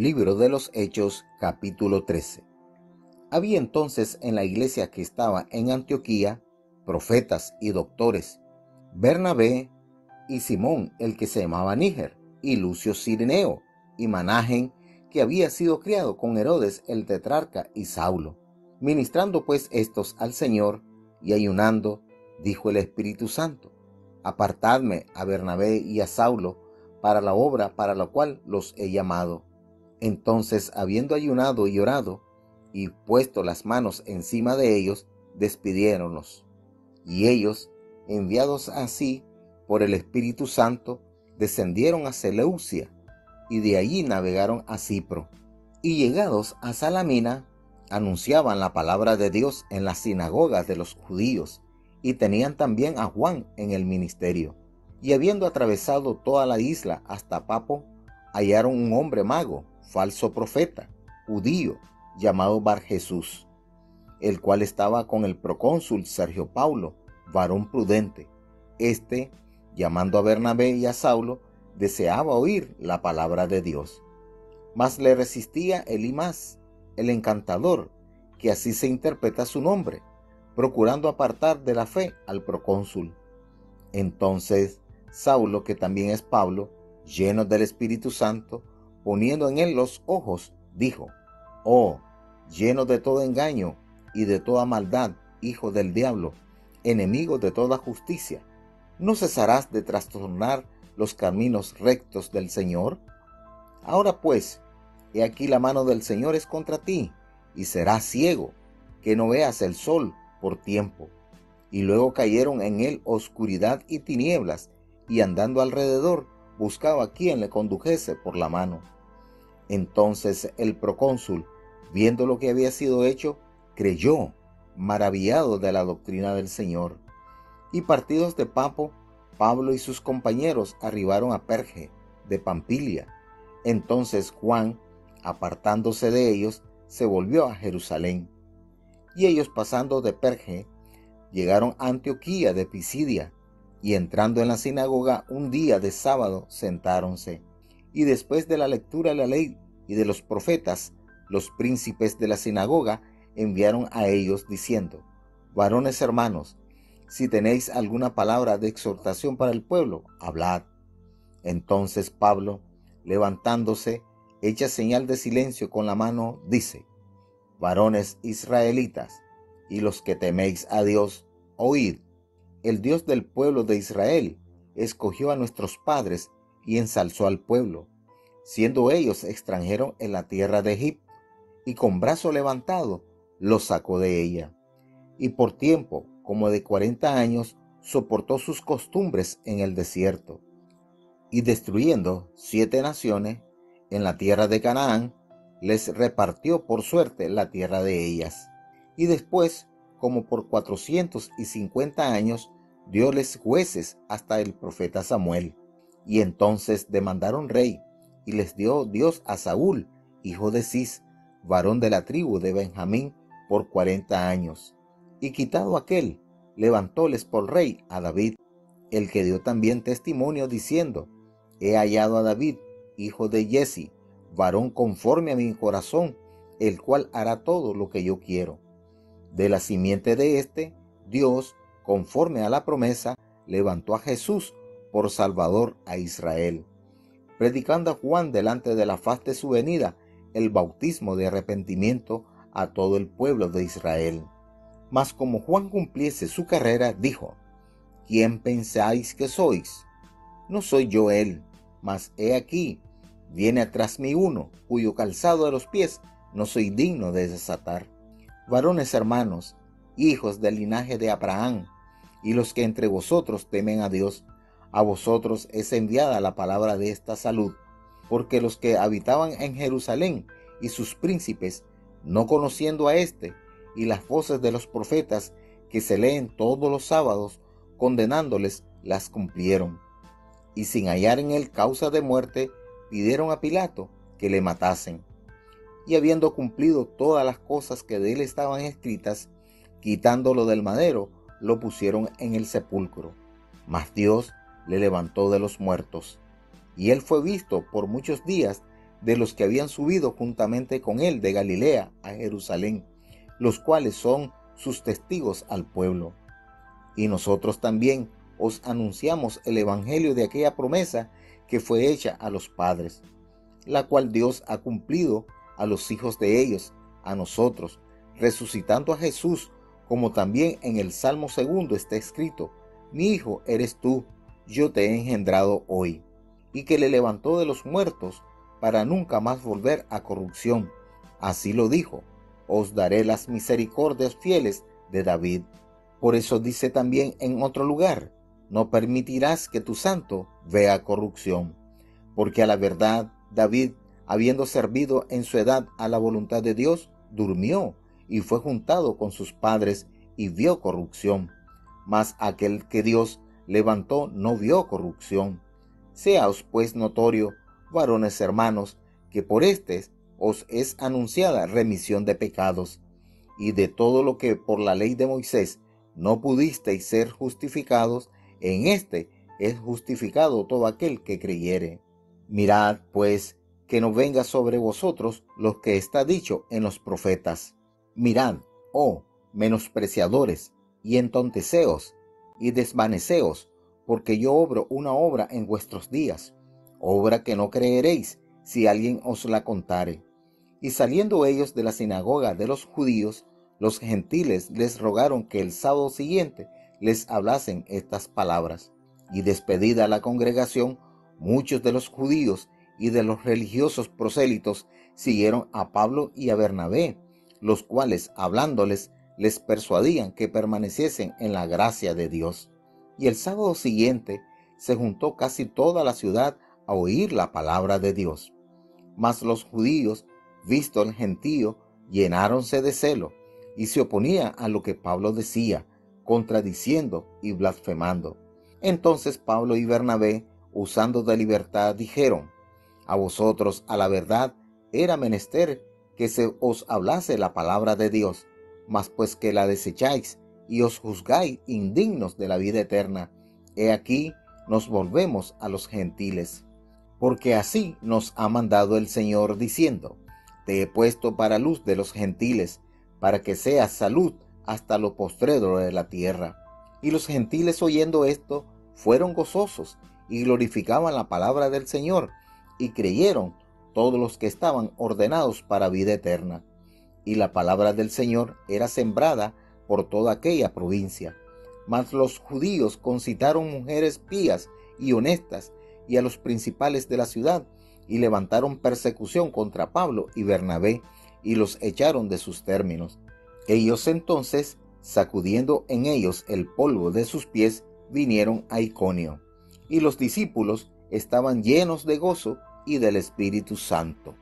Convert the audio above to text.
Libro de los Hechos, capítulo 13. Había entonces en la iglesia que estaba en Antioquía profetas y doctores, Bernabé y Simón, el que se llamaba Níger, y Lucio Cireneo, y Manahen, que había sido criado con Herodes el tetrarca, y Saulo. Ministrando pues estos al Señor y ayunando, dijo el Espíritu Santo: Apartadme a Bernabé y a Saulo para la obra para la cual los he llamado. Entonces, habiendo ayunado y orado, y puesto las manos encima de ellos, despidiéronlos. Y ellos, enviados así por el Espíritu Santo, descendieron a Seleucia, y de allí navegaron a Cipro. Y llegados a Salamina, anunciaban la palabra de Dios en las sinagogas de los judíos, y tenían también a Juan en el ministerio. Y habiendo atravesado toda la isla hasta Papo, hallaron un hombre mago, falso profeta, judío, llamado Barjesús, el cual estaba con el procónsul Sergio Paulo, varón prudente. Este, llamando a Bernabé y a Saulo, deseaba oír la palabra de Dios. Mas le resistía Elimas, el encantador, que así se interpreta su nombre, procurando apartar de la fe al procónsul. Entonces Saulo, que también es Pablo, lleno del Espíritu Santo, poniendo en él los ojos, dijo: Oh, lleno de todo engaño y de toda maldad, hijo del diablo, enemigo de toda justicia, ¿no cesarás de trastornar los caminos rectos del Señor? Ahora pues, he aquí la mano del Señor es contra ti, y serás ciego, que no veas el sol por tiempo. Y luego cayeron en él oscuridad y tinieblas, y andando alrededor buscaba a quien le condujese por la mano. Entonces el procónsul, viendo lo que había sido hecho, creyó, maravillado de la doctrina del Señor. Y partidos de Papo, Pablo y sus compañeros arribaron a Perge, de Pamfilia. Entonces Juan, apartándose de ellos, se volvió a Jerusalén. Y ellos, pasando de Perge, llegaron a Antioquía de Pisidia, y entrando en la sinagoga un día de sábado, sentáronse. Y después de la lectura de la ley y de los profetas, los príncipes de la sinagoga enviaron a ellos diciendo: Varones hermanos, si tenéis alguna palabra de exhortación para el pueblo, hablad. Entonces Pablo, levantándose, hecha señal de silencio con la mano, dice: Varones israelitas, y los que teméis a Dios, oíd. El Dios del pueblo de Israel escogió a nuestros padres y ensalzó al pueblo, siendo ellos extranjeros en la tierra de Egipto, y con brazo levantado los sacó de ella. Y por tiempo como de 40 años soportó sus costumbres en el desierto. Y destruyendo 7 naciones en la tierra de Canaán, les repartió por suerte la tierra de ellas. Y después, como por 450 años, dióles jueces hasta el profeta Samuel. Y entonces demandaron rey, y les dio Dios a Saúl, hijo de Cis, varón de la tribu de Benjamín, por 40 años. Y quitado aquel, levantóles por rey a David, el que dio también testimonio diciendo: He hallado a David, hijo de Jesse, varón conforme a mi corazón, el cual hará todo lo que yo quiero. De la simiente de éste, Dios, conforme a la promesa, levantó a Jesús por Salvador a Israel, predicando a Juan delante de la faz de su venida el bautismo de arrepentimiento a todo el pueblo de Israel. Mas como Juan cumpliese su carrera, dijo: ¿Quién pensáis que sois? No soy yo él, mas he aquí, viene atrás mí uno, cuyo calzado de los pies no soy digno de desatar. Varones hermanos, hijos del linaje de Abraham, y los que entre vosotros temen a Dios, a vosotros es enviada la palabra de esta salud, porque los que habitaban en Jerusalén y sus príncipes, no conociendo a éste, y las voces de los profetas que se leen todos los sábados, condenándoles, las cumplieron. Y sin hallar en él causa de muerte, pidieron a Pilato que le matasen. Y habiendo cumplido todas las cosas que de él estaban escritas, quitándolo del madero, lo pusieron en el sepulcro. Mas Dios le levantó de los muertos. Y él fue visto por muchos días de los que habían subido juntamente con él de Galilea a Jerusalén, los cuales son sus testigos al pueblo. Y nosotros también os anunciamos el evangelio de aquella promesa que fue hecha a los padres, la cual Dios ha cumplido a los hijos de ellos, a nosotros, resucitando a Jesús, como también en el Salmo 2 está escrito: mi hijo eres tú, yo te he engendrado hoy, y que le levantó de los muertos para nunca más volver a corrupción. Así lo dijo: os daré las misericordias fieles de David. Por eso dice también en otro lugar: no permitirás que tu santo vea corrupción. Porque a la verdad, David, habiendo servido en su edad a la voluntad de Dios, durmió y fue juntado con sus padres y vio corrupción. Mas aquel que Dios levantó no vio corrupción. Seaos pues notorio, varones hermanos, que por os es anunciada remisión de pecados, y de todo lo que por la ley de Moisés no pudisteis ser justificados, en es justificado todo aquel que creyere. Mirad, pues, que no venga sobre vosotros lo que está dicho en los profetas. Mirad, oh menospreciadores, y entonteceos, y desvaneceos, porque yo obro una obra en vuestros días, obra que no creeréis si alguien os la contare. Y saliendo ellos de la sinagoga de los judíos, los gentiles les rogaron que el sábado siguiente les hablasen estas palabras. Y despedida la congregación, muchos de los judíos y de los religiosos prosélitos siguieron a Pablo y a Bernabé, los cuales, hablándoles, les persuadían que permaneciesen en la gracia de Dios. Y el sábado siguiente se juntó casi toda la ciudad a oír la palabra de Dios. Mas los judíos, visto el gentío, llenáronse de celo y se oponían a lo que Pablo decía, contradiciendo y blasfemando. Entonces Pablo y Bernabé, usando de libertad, dijeron: a vosotros, a la verdad, era menester que se os hablase la palabra de Dios, mas pues que la desecháis y os juzgáis indignos de la vida eterna, he aquí nos volvemos a los gentiles. Porque así nos ha mandado el Señor, diciendo: te he puesto para luz de los gentiles, para que seas salud hasta lo postrero de la tierra. Y los gentiles, oyendo esto, fueron gozosos y glorificaban la palabra del Señor, y creyeron todos los que estaban ordenados para vida eterna. Y la palabra del Señor era sembrada por toda aquella provincia. Mas los judíos concitaron mujeres pías y honestas, y a los principales de la ciudad, y levantaron persecución contra Pablo y Bernabé, y los echaron de sus términos. Ellos entonces, sacudiendo en ellos el polvo de sus pies, vinieron a Iconio, y los discípulos estaban llenos de gozo y del Espíritu Santo.